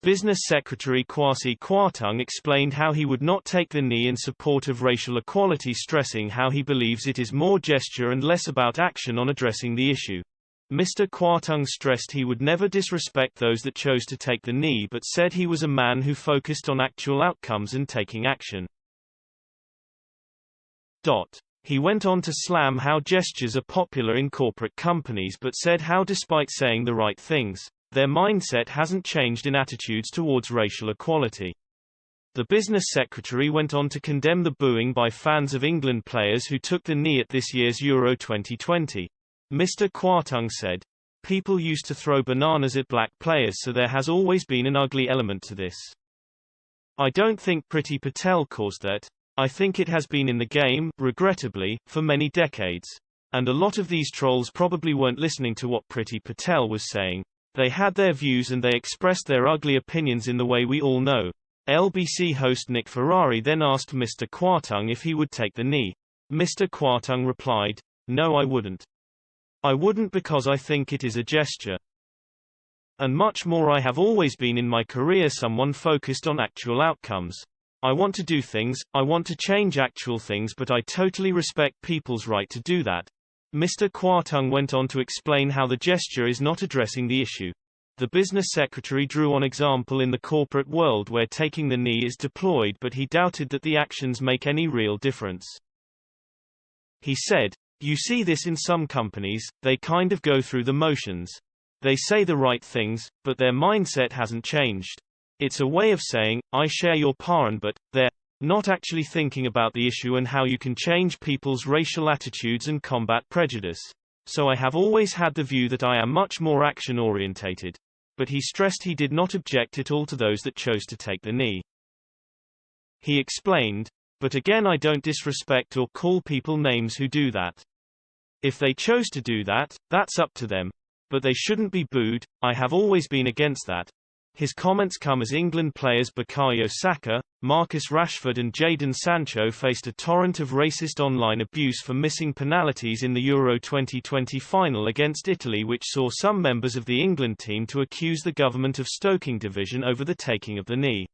Business Secretary Kwasi Kwarteng explained how he would not take the knee in support of racial equality, stressing how he believes it is more gesture and less about action on addressing the issue. Mr. Kwarteng stressed he would never disrespect those that chose to take the knee, but said he was a man who focused on actual outcomes and taking action. He went on to slam how gestures are popular in corporate companies, but said how despite saying the right things, their mindset hasn't changed in attitudes towards racial equality. The business secretary went on to condemn the booing by fans of England players who took the knee at this year's Euro 2020. Mr. Kwarteng said, "People used to throw bananas at black players, so there has always been an ugly element to this. I don't think Priti Patel caused that. I think it has been in the game, regrettably, for many decades. And a lot of these trolls probably weren't listening to what Priti Patel was saying. They had their views and they expressed their ugly opinions in the way we all know." LBC host Nick Ferrari then asked Mr. Kwarteng if he would take the knee. Mr. Kwarteng replied, "No, I wouldn't. I wouldn't because I think it is a gesture. And much more, I have always been in my career someone focused on actual outcomes. I want to do things, I want to change actual things, but I totally respect people's right to do that." Mr. Kwarteng went on to explain how the gesture is not addressing the issue. The business secretary drew on example in the corporate world where taking the knee is deployed, but he doubted that the actions make any real difference. He said, "You see this in some companies, they kind of go through the motions. They say the right things, but their mindset hasn't changed. It's a way of saying, I share your paran, but they're not actually thinking about the issue and how you can change people's racial attitudes and combat prejudice. So I have always had the view that I am much more action-orientated." But he stressed he did not object at all to those that chose to take the knee. He explained, "But again, I don't disrespect or call people names who do that. If they chose to do that, that's up to them. But they shouldn't be booed. I have always been against that." His comments come as England players Bukayo Saka, Marcus Rashford and Jadon Sancho faced a torrent of racist online abuse for missing penalties in the Euro 2020 final against Italy, which saw some members of the England team to accuse the government of stoking division over the taking of the knee.